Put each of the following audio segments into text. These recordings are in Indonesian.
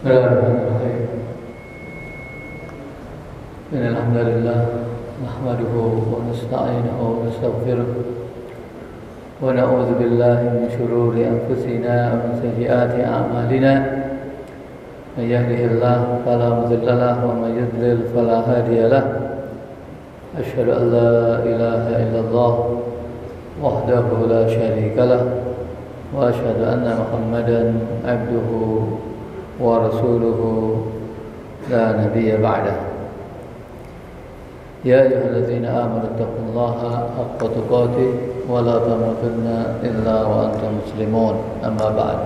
Bismillahirrahmanirrahim. Alhamdulillah nahmaduhu wa nasta'inuhu wa nastaghfiruh wa na'udzu billahi min shururi anfusina wa min sayyiati a'malina. May yahdihillahu fala mudilla lahu wa may yudlil fala hadiya lahu. Asyhadu an la ilaha illallah wahdahu la syarika lahu wa asyhadu anna Muhammadan abduhu wa rasuluhu la nabiyya ba'dah. Ya ayyuhalladzina amanu taqullaha haqqa tuqatih wa la tamutunna illa wa antum muslimun. Amma ba'd.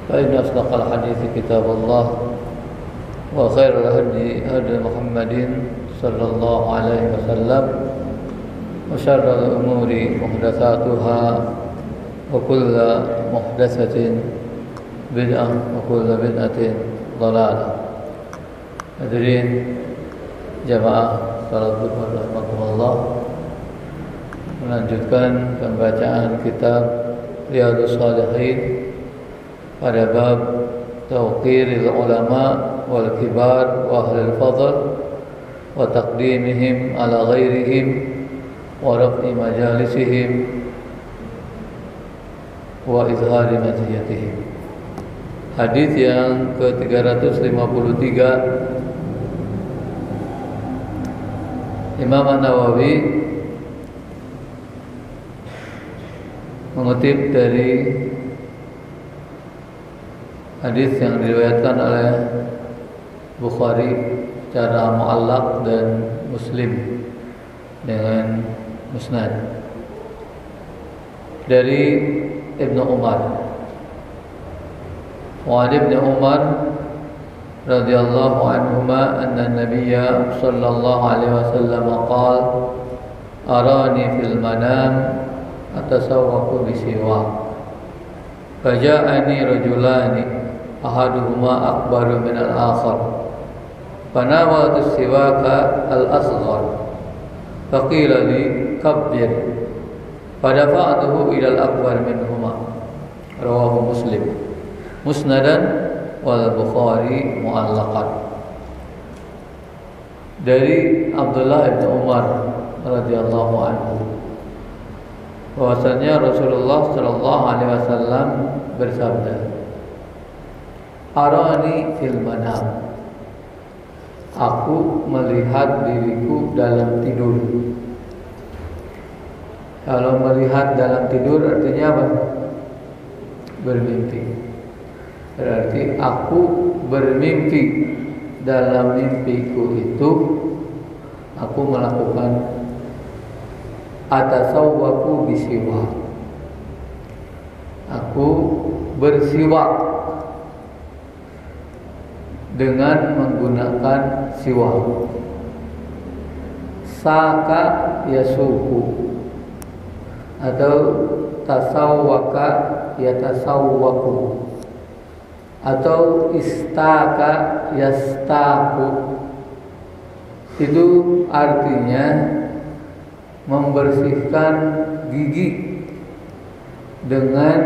Fa inna asdaqal hadithi kitabullah wa khairal hadi hadi Muhammadin sallallahu alaihi wasallam wa syarrul umuri muhdatsatuha wa kullu muhdatsatin bid'ah wa kullu bid'atin dhalalah. Hadirin jamaah salat Zuhur rahimakumullah, melanjutkan pembacaan kitab Riyadhus Shalihin pada bab tauqiril ulama wal kibar wa ahlul fadl wa taqdimihim ala ghairihim wa raf'i majalisihim wa izhari maziyatihim. Hadis yang ke-353, Imam An-Nawawi mengutip dari hadis yang diriwayatkan oleh Bukhari secara mu'allaq dan Muslim dengan musnad dari Ibnu Umar. Wa Ibnu Umar radhiyallahu anhuma anna an-nabiyya sallallahu alaihi wasallam qala arani fil manam atasawwaqu bisiwak faja'ani rajulani ahaduhuma akbaru min al-akhar fanawatu siwaka al-asghar faqila li kabbir fadafa'tuhu ila al-akbar minhuma. Rawahu Muslim musnadan wal Bukhari mu'allaqan. Dari Abdullah bin Umar radhiyallahu anhu bahwasanya Rasulullah sallallahu alaihi wasallam bersabda, arani fil manam, aku melihat diriku dalam tidur. Kalau melihat dalam tidur artinya apa? Bermimpi. Berarti aku bermimpi. Dalam mimpiku itu aku melakukan atasawwaku bisiwak. Aku bersiwak dengan menggunakan siwak. Saka yasuku atau tasawwaka yatasawwaku atau istaka yastaku. Itu artinya membersihkan gigi dengan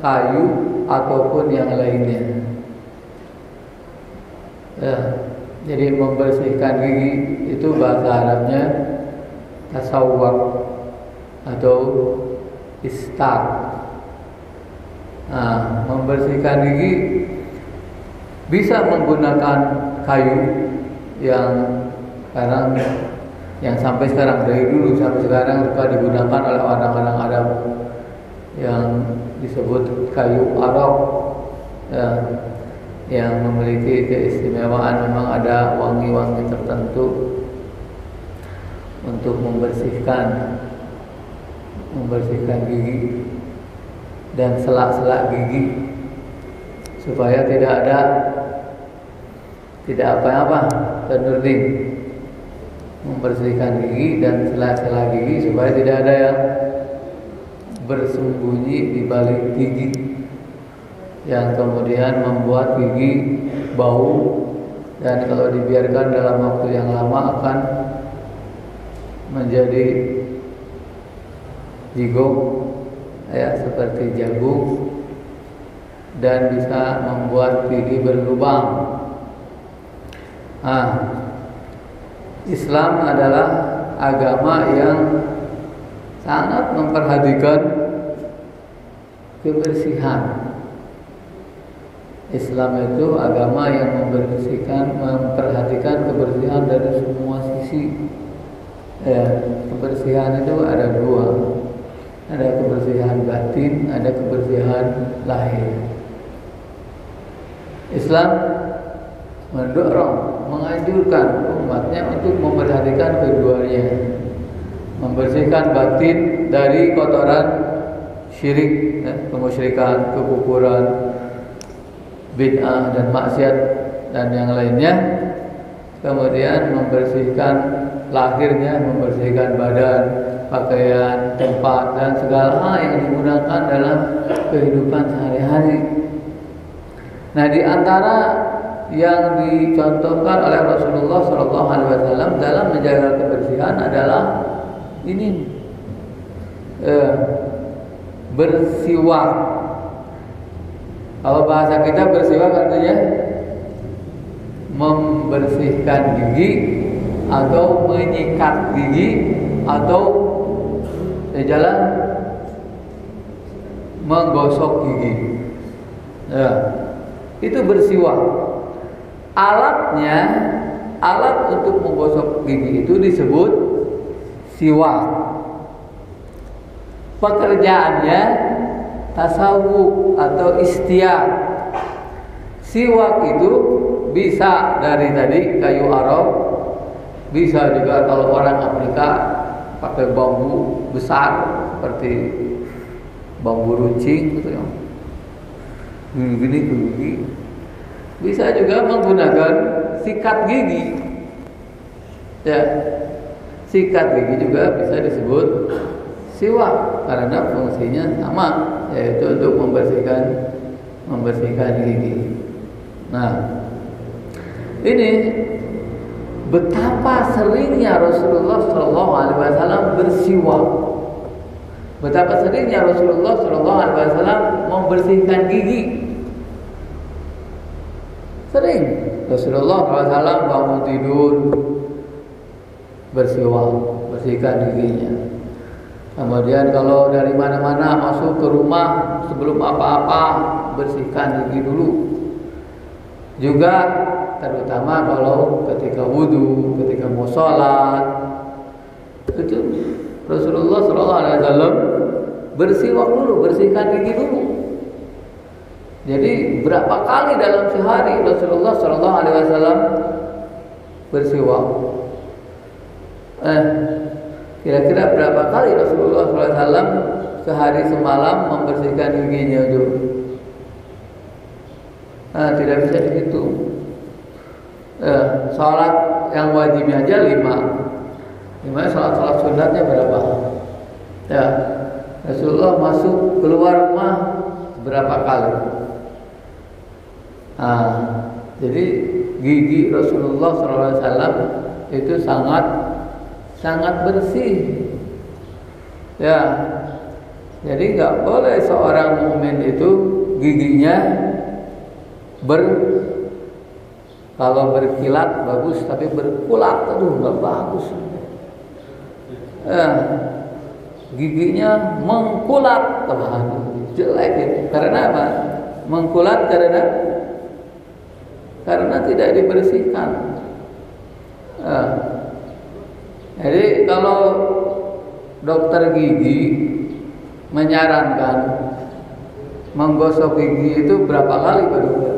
kayu ataupun yang lainnya. Ya, jadi membersihkan gigi itu bahasa Arabnya tasawwak atau istak. Nah, membersihkan gigi bisa menggunakan kayu yang sekarang, yang sampai sekarang, dari dulu sampai sekarang suka digunakan oleh orang-orang Arab yang disebut kayu Arab, ya, yang memiliki keistimewaan, memang ada wangi-wangi tertentu untuk membersihkan gigi dan selak-selak gigi supaya tidak apa-apa ternurding. Membersihkan gigi dan sela-sela gigi supaya tidak ada yang bersembunyi di balik gigi yang kemudian membuat gigi bau, dan kalau dibiarkan dalam waktu yang lama akan menjadi jigong, ya, seperti jagung dan bisa membuat gigi berlubang. Islam adalah agama yang sangat memperhatikan kebersihan. Islam itu agama yang memperhatikan kebersihan dari semua sisi. Kebersihan itu ada dua, ada kebersihan batin, ada kebersihan lahir. Islam mendorong, menganjurkan umatnya untuk memperhatikan keduanya, membersihkan batin dari kotoran syirik, kemusyrikan, kekufuran, bid'ah dan maksiat dan yang lainnya. Kemudian membersihkan lahirnya, membersihkan badan, pakaian, tempat dan segala hal yang digunakan dalam kehidupan sehari-hari. Nah, di antara yang dicontohkan oleh Rasulullah SAW dalam menjaga kebersihan adalah ini, bersiwak. Kalau bahasa kita bersiwak artinya membersihkan gigi atau menyikat gigi atau jalan menggosok gigi. Itu bersiwak. Alat untuk menggosok gigi itu disebut siwak. Pekerjaannya tasawuf atau istiak. Siwak itu bisa dari tadi kayu arau, bisa juga kalau orang Afrika pakai bambu besar seperti bambu runcing gitu ya. Gini. Bisa juga menggunakan sikat gigi. Ya, sikat gigi juga bisa disebut siwak karena fungsinya sama, yaitu untuk membersihkan gigi. Nah, ini betapa seringnya Rasulullah SAW bersiwak. Betapa seringnya Rasulullah SAW membersihkan gigi. Sering Rasulullah SAW bangun tidur bersiwak, bersihkan giginya. Kemudian kalau dari mana-mana masuk ke rumah, sebelum apa-apa bersihkan gigi dulu. Juga terutama kalau ketika wudu, ketika mau sholat, itu Rasulullah SAW bersiwak dulu, bersihkan gigi dulu. Jadi berapa kali dalam sehari Rasulullah SAW bersiwak? Kira-kira berapa kali Rasulullah SAW sehari semalam membersihkan giginya dulu? Tidak bisa dihitung. Sholat yang wajibnya aja 5. Gimana sholat sunatnya berapa? Ya, Rasulullah masuk keluar rumah berapa kali? Jadi gigi Rasulullah SAW itu sangat bersih. Ya, jadi nggak boleh seorang mukmin itu giginya kalau berkilat bagus, tapi berkulat nggak bagus. Giginya mengkulat, jelek itu. Karena apa? Mengkulat karena tidak dibersihkan. Jadi kalau dokter gigi menyarankan menggosok gigi itu berapa kali Pak Dokter?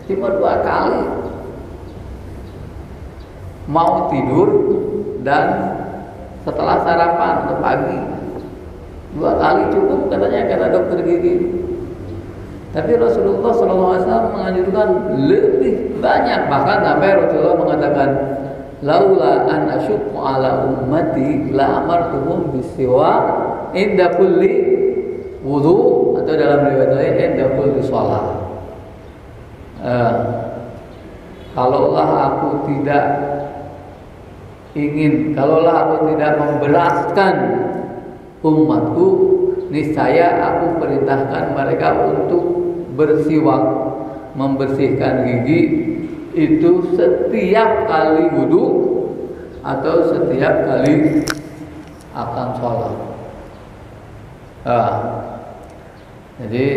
Cuma 2 kali. Mau tidur dan setelah sarapan atau pagi. 2 kali cukup katanya, kata dokter gigi. Tapi Rasulullah SAW menganjurkan lebih banyak. Bahkan sampai Rasulullah mengatakan, laula an asyukku ala ummati la amartuhum bisiwak inda kulli wudu, atau dalam riwayat lain inda kulli shalah. Kalaulah aku tidak memberatkan umatku, niscaya aku perintahkan mereka untuk bersiwak, membersihkan gigi itu setiap kali wudu atau setiap kali akan sholat. Jadi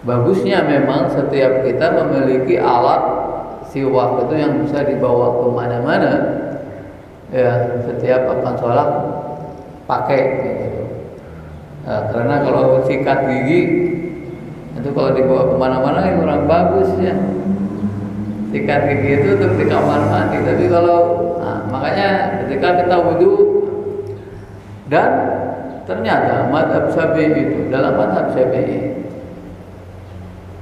bagusnya memang setiap kita memiliki alat siwak itu yang bisa dibawa kemana-mana. Ya, setiap akan sholat pakai gitu. Karena kalau sikat gigi itu kalau dibawa kemana-mana yang kurang bagus ya. Sikat gigi itu untuk di kamar mandi. Tapi kalau makanya ketika kita wudu, dan ternyata mazhab Syafi'i itu, dalam mazhab Syafi'i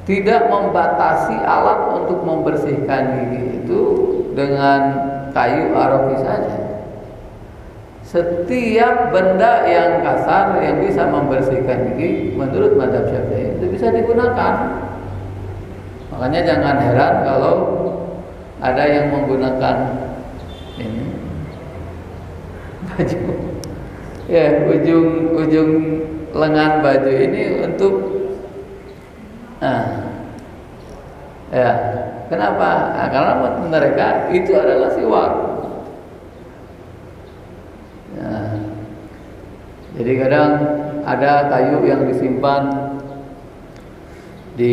tidak membatasi alat untuk membersihkan gigi itu dengan kayu arofi saja. Setiap benda yang kasar yang bisa membersihkan gigi menurut mazhab Syafi'i itu bisa digunakan. Makanya jangan heran kalau ada yang menggunakan ini baju, ya ujung lengan baju ini untuk ya, kenapa? Karena menurut mereka itu adalah siwak. Jadi kadang ada kayu yang disimpan di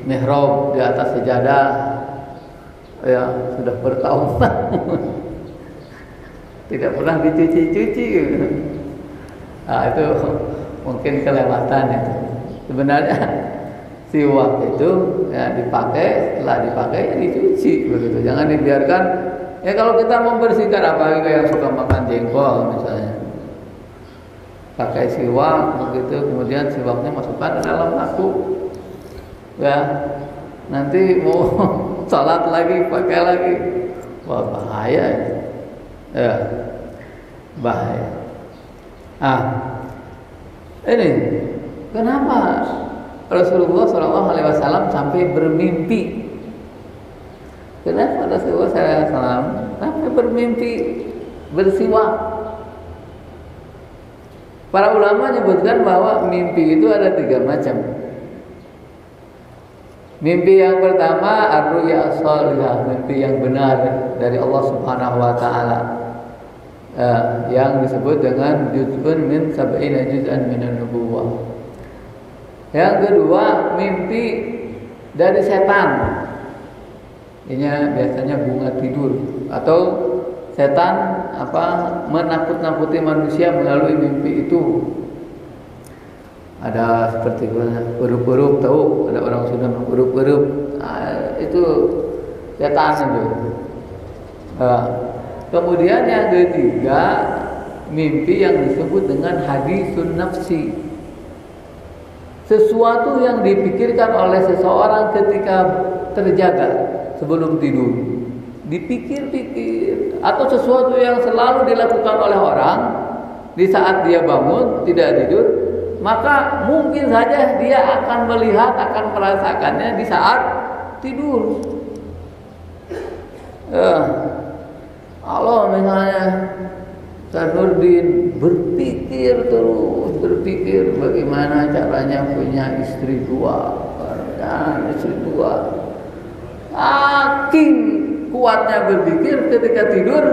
mihrab di atas sejadah, ya sudah bertahun-tahun tidak pernah dicuci-cuci. Itu mungkin kelewatan itu. Sebenarnya siwak itu ya dipakai, setelah dipakai ya dicuci begitu. Jangan dibiarkan. Ya kalau kita membersihkan apalagi yang suka makan jengkol misalnya, pakai siwak begitu, kemudian siwaknya masukkan ke dalam aku, ya nanti mau sholat lagi pakai lagi, wah bahaya ya, bahaya. Ini kenapa Rasulullah SAW sampai bermimpi? Kenapa Rasulullah SAW sampai bermimpi bersiwak? Para ulama menyebutkan bahwa mimpi itu ada 3 macam. Mimpi yang pertama ar-ru'ya as-shalihah, mimpi yang benar dari Allah Subhanahu wa taala. Yang disebut dengan juz'un min sab'ina juz'an minan nubuwah. Yang kedua, mimpi dari setan. Ini biasanya bunga tidur atau setan menakut-nakuti manusia melalui mimpi itu. Ada seperti huruf-huruf, tahu ada orang sudah huruf-huruf, itu setan itu. Kemudian yang ketiga, mimpi yang disebut dengan hadisun nafsi, sesuatu yang dipikirkan oleh seseorang ketika terjaga sebelum tidur, dipikir-pikir, atau sesuatu yang selalu dilakukan oleh orang di saat dia bangun tidak tidur, maka mungkin saja dia akan melihat, akan merasakannya di saat tidur. Allah misalnya Sanurdin berpikir bagaimana caranya punya istri 2, saking kuatnya berpikir ketika tidur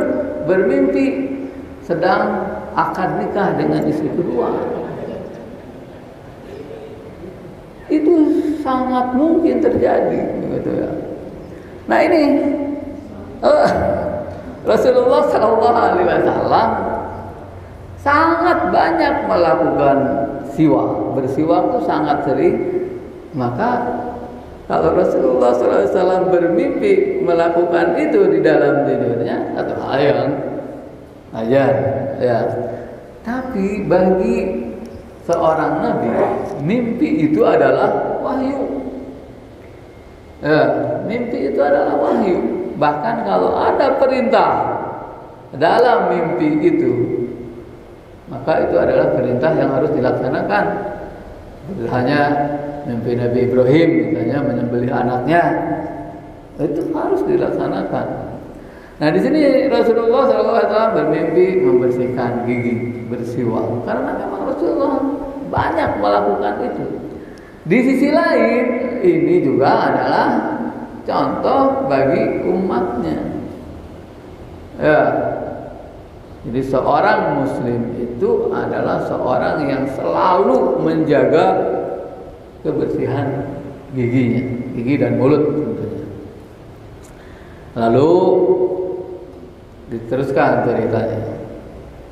bermimpi sedang akad nikah dengan istri kedua. Itu sangat mungkin terjadi, gitu ya. Nah ini Rasulullah SAW sangat banyak melakukan siwak, bersiwak itu sangat sering. Maka kalau Rasulullah SAW bermimpi melakukan itu di dalam tidurnya, satu hal yang ajar, ya. Tapi bagi seorang nabi, mimpi itu adalah wahyu. Ya, mimpi itu adalah wahyu. Bahkan kalau ada perintah dalam mimpi itu, maka itu adalah perintah yang harus dilaksanakan. Hanya mimpi Nabi Ibrahim misalnya menyembelih anaknya, itu harus dilaksanakan. Nah di sini Rasulullah SAW bermimpi membersihkan gigi, bersiwak, karena memang Rasulullah banyak melakukan itu. Di sisi lain, ini juga adalah contoh bagi umatnya. Ya, jadi seorang Muslim itu adalah seorang yang selalu menjaga kebersihan giginya, gigi dan mulut tentunya. Lalu diteruskan ceritanya.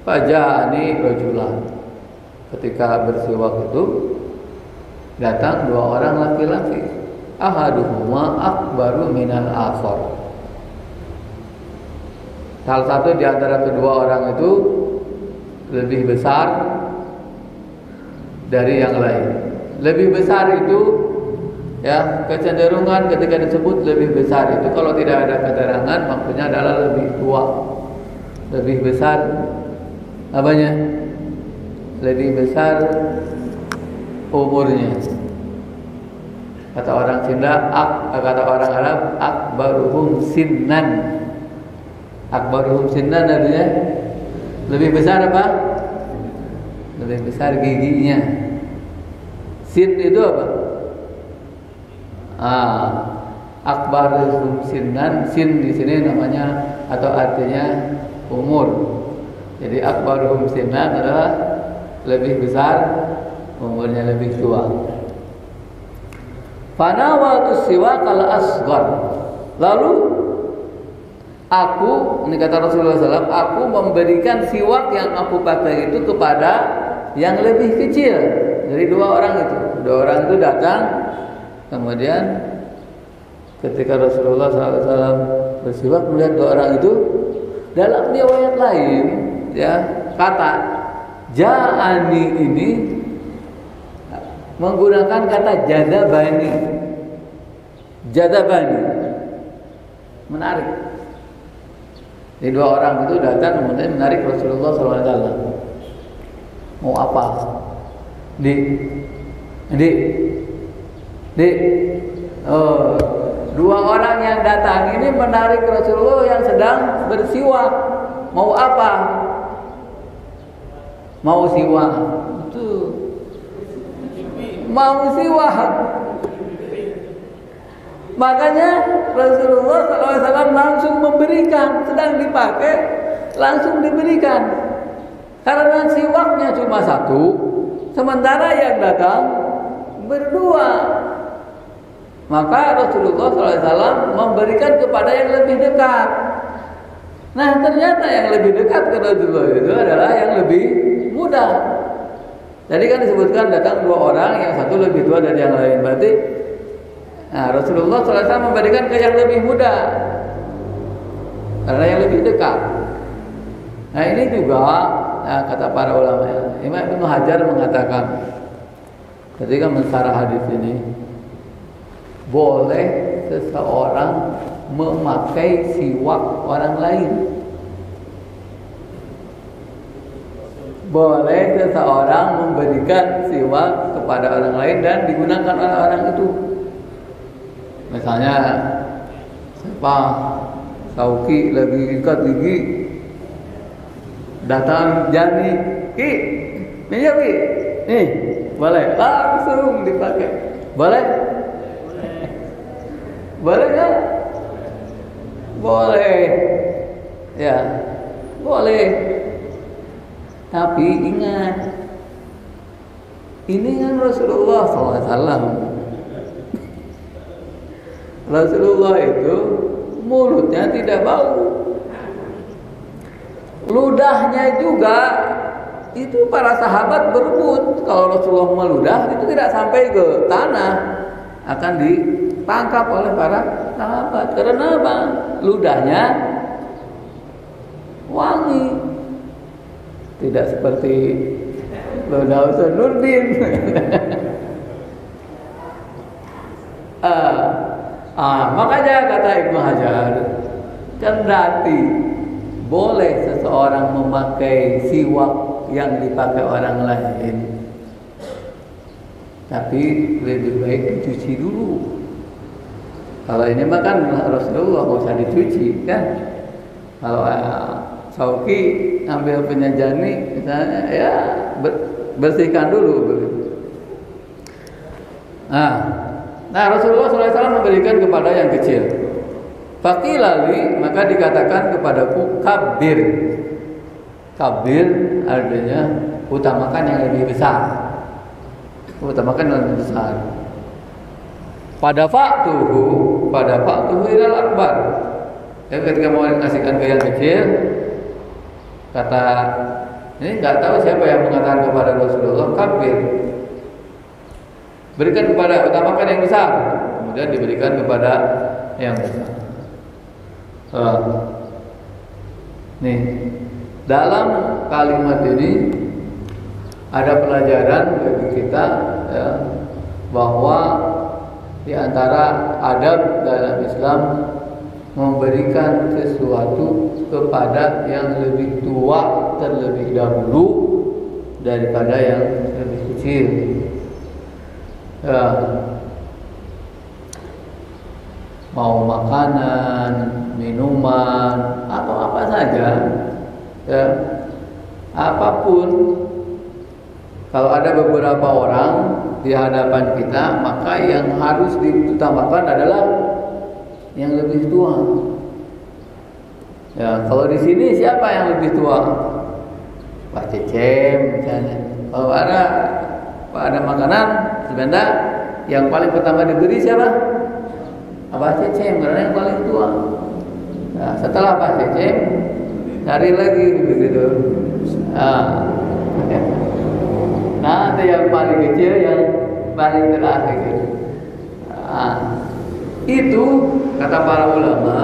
Faja'ani rajulan. Ketika bersiwak itu datang dua orang laki-laki. Ahaduhuma akbaru minal akhar. Salah satu di antara kedua orang itu lebih besar dari yang lain. Lebih besar itu, ya, kecenderungan ketika disebut lebih besar itu kalau tidak ada keterangan maksudnya adalah lebih tua. Lebih besar apanya? Lebih besar umurnya. Kata orang Sunda, kata orang Arab, akbaruhum sinnan. Akbaruhum sinnan artinya lebih besar apa? Lebih besar giginya. Sin itu apa? Akbaruhum sinnan. Sin di sini namanya atau artinya umur. Jadi akbaruhum sinnan adalah lebih besar, umurnya lebih tua. Fanawatu siwak al-asghar. Lalu aku, ini kata Rasulullah SAW, aku memberikan siwak yang aku pakai itu kepada yang lebih kecil. Dari dua orang itu. Dua orang itu datang, kemudian ketika Rasulullah SAW bersiwak melihat dua orang itu, dalam riwayat lain, ya, kata ja'ani ini menggunakan kata jadabani. Jadabani, menarik. Jadi dua orang itu datang kemudian menarik Rasulullah SAW. Mau apa? Dik. Oh, dua orang yang datang ini menarik Rasulullah yang sedang bersiwak. Mau apa? Mau siwak. Itu. Mau siwak. Makanya Rasulullah SAW langsung memberikan, sedang dipakai, langsung diberikan. Karena siwaknya cuma satu, sementara yang datang berdua. Maka Rasulullah SAW memberikan kepada yang lebih dekat. Nah ternyata yang lebih dekat ke Rasulullah itu adalah yang lebih muda. Tadi kan disebutkan datang dua orang, yang satu lebih tua dari yang lain. Berarti Rasulullah SAW memberikan ke yang lebih muda karena yang lebih dekat. Nah ini juga kata para ulama, Imam Ibnu Hajar mengatakan ketika mensarah hadis ini, boleh seseorang memakai siwak orang lain. Boleh seseorang memberikan siwak kepada orang lain dan digunakan oleh orang itu. Misalnya siapa Sauki lagi ikat gigi, datang Jani, Ki, ini ya Ki, nih boleh, langsung dipakai, boleh? Boleh nggak? Boleh, ya, boleh. Tapi ingat, ini kan Rasulullah SAW. Rasulullah itu mulutnya tidak bau, ludahnya juga itu para sahabat berebut. Kalau Rasulullah meludah itu tidak sampai ke tanah, akan ditangkap oleh para sahabat. Karena apa? Ludahnya wangi, tidak seperti ludah Ustaz Nurdin. Makanya kata Ibnu Hajar, kendati boleh seseorang memakai siwak yang dipakai orang lain, tapi lebih baik dicuci dulu. Kalau ini makan Rasulullah nggak usah dicuci kan, Kalau Sauki ambil penyanjani misalnya, ya bersihkan dulu begitu. Nah Rasulullah SAW memberikan kepada yang kecil. Fakilali, maka dikatakan kepadaku kabir. Kabir artinya utamakan yang lebih besar. Utamakan yang lebih besar. Pada faktuhu ilal akbar. Ya, ketika mau kasihkan ke yang kecil, kata ini nggak tahu siapa yang mengatakan kepada Rasulullah kabir. Berikan kepada, utamakan yang besar, kemudian diberikan kepada yang besar. Nih, dalam kalimat ini ada pelajaran bagi kita, ya, bahwa di antara adab dalam Islam memberikan sesuatu kepada yang lebih tua terlebih dahulu daripada yang lebih kecil. Ya. Mau makanan, minuman, atau apa saja, ya, apapun. Kalau ada beberapa orang di hadapan kita, maka yang harus diutamakan adalah yang lebih tua. Ya, kalau di sini siapa yang lebih tua? Pak Cecem misalnya. Kalau ada makanan sebentar, yang paling pertama diberi siapa? Pak Cecem, karena yang paling tua. Nah, setelah Pak Cecem, cari lagi begitu. Nanti yang paling kecil, yang paling terakhir. Itu kata para ulama,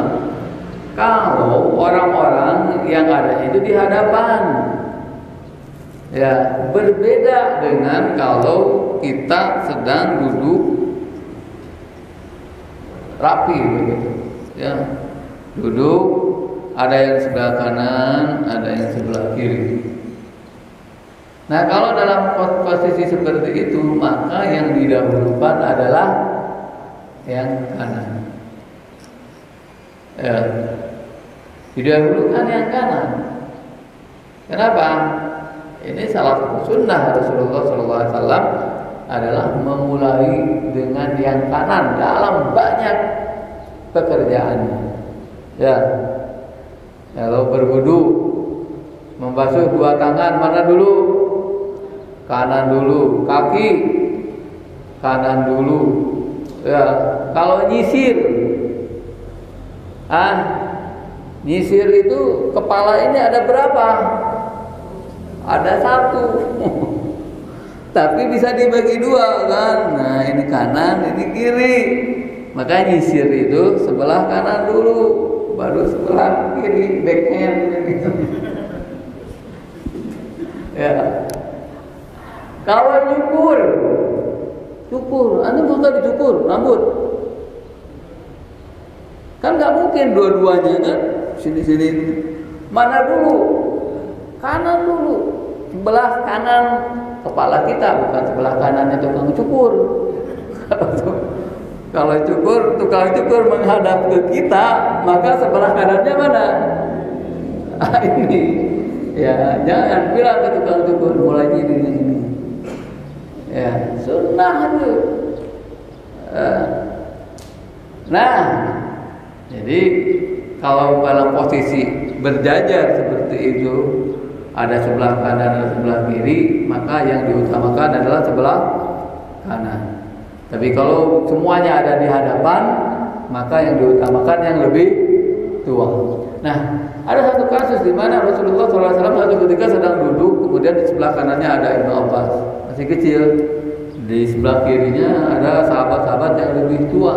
kalau orang-orang yang ada itu di hadapan, ya berbeda dengan kalau kita sedang duduk rapi begitu, ya duduk, ada yang sebelah kanan, ada yang sebelah kiri. Nah, kalau dalam posisi seperti itu, maka yang didahulukan adalah yang kanan. Ya, didahulukan yang kanan. Kenapa? Ini salah satu sunnah Rasulullah SAW adalah memulai dengan yang kanan dalam banyak pekerjaan. Ya, kalau berwudu, membasuh dua tangan mana dulu? Kanan dulu. Kaki kanan dulu. Ya, kalau nyisir, nyisir itu kepala ini ada berapa? Ada satu. Tapi bisa dibagi dua kan? Nah, ini kanan, ini kiri. Maka nyisir itu sebelah kanan dulu, baru sebelah kiri, backhand gitu. Ya. Kalau cukur, Anda bukan dicukur rambut. Kan nggak mungkin dua-duanya kan? Sini. Mana dulu? Kanan dulu. Sebelah kanan kepala kita, bukan sebelah kanannya tukang cukur. Kalau tukang cukur menghadap ke kita, maka sebelah kanannya mana? Ini. Ya, jangan bilang ke tukang cukur mulai ini. Ya, sunnah itu. Nah, jadi kalau dalam posisi berjajar seperti itu, ada sebelah kanan dan sebelah kiri, maka yang diutamakan adalah sebelah kanan. Tapi kalau semuanya ada di hadapan, maka yang diutamakan yang lebih tua. Nah, ada satu kasus di mana Rasulullah SAW satu ketika sedang duduk, kemudian di sebelah kanannya ada Ibnu Abbas, masih kecil. Di sebelah kirinya ada sahabat-sahabat yang lebih tua.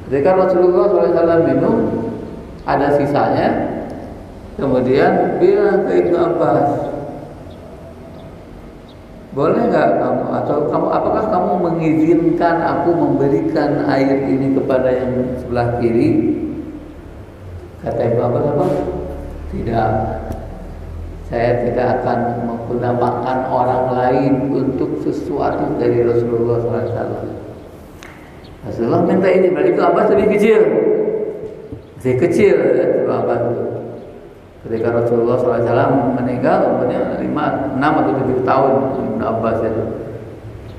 Ketika Rasulullah SAW minum, ada sisanya, kemudian bilang ke Ibnu Abbas, boleh nggak kamu, atau apakah kamu mengizinkan aku memberikan air ini kepada yang sebelah kiri? Kata Ibnu Abbas apa? Tidak. Saya tidak akan menggunakan orang lain untuk sesuatu dari Rasulullah SAW. Rasulullah minta ini, berarti itu Abbas lebih kecil, masih kecil. Ibnu Abbas itu. Ketika Rasulullah SAW meninggal umurnya 6 atau 7 tahun Ibnu Abbas itu.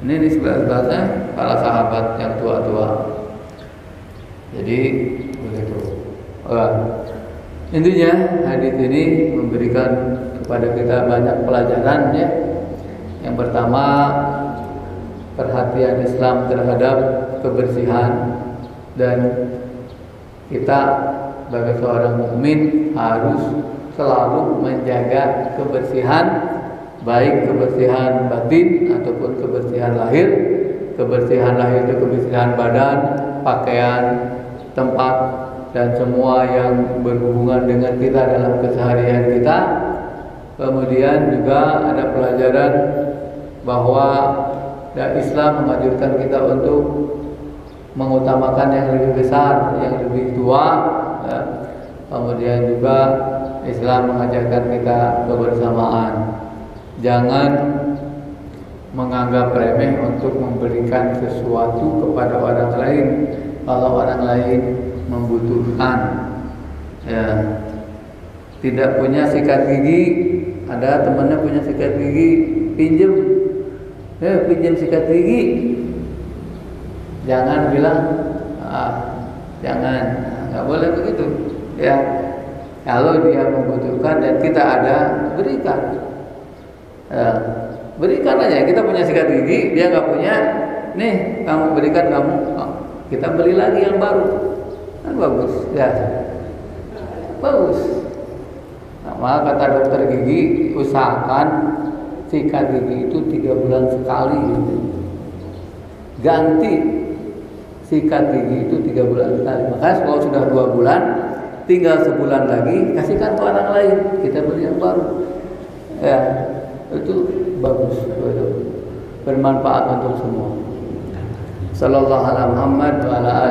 Ini 11-11-nya para sahabat yang tua-tua. Jadi begitu. Intinya hadis ini memberikan kepada kita banyak pelajaran ya. Yang pertama, perhatian Islam terhadap kebersihan, dan kita sebagai seorang mukmin harus selalu menjaga kebersihan, baik kebersihan batin ataupun kebersihan lahir. Kebersihan lahir itu kebersihan badan, pakaian, tempat, dan semua yang berhubungan dengan kita dalam keseharian kita. Kemudian juga ada pelajaran bahwa Islam menganjurkan kita untuk mengutamakan yang lebih besar, yang lebih tua. Kemudian juga Islam mengajarkan kita kebersamaan. Jangan menganggap remeh untuk memberikan sesuatu kepada orang lain kalau orang lain membutuhkan. Ya, tidak punya sikat gigi, ada temannya punya sikat gigi, pinjam sikat gigi. Jangan bilang, jangan, nggak boleh begitu. Ya, kalau dia membutuhkan dan kita ada, berikan. Berikan aja. Kita punya sikat gigi, dia nggak punya, nih kamu berikan, kita beli lagi yang baru. Kan bagus, ya, bagus. Nah, kata dokter gigi, usahakan sikat gigi itu 3 bulan sekali. Ganti sikat gigi itu 3 bulan sekali. Makanya kalau sudah 2 bulan, tinggal sebulan lagi, kasihkan ke orang lain, kita beli yang baru. Ya, itu bagus, bermanfaat untuk semua. Sallallahu alaihi Muhammad wa ala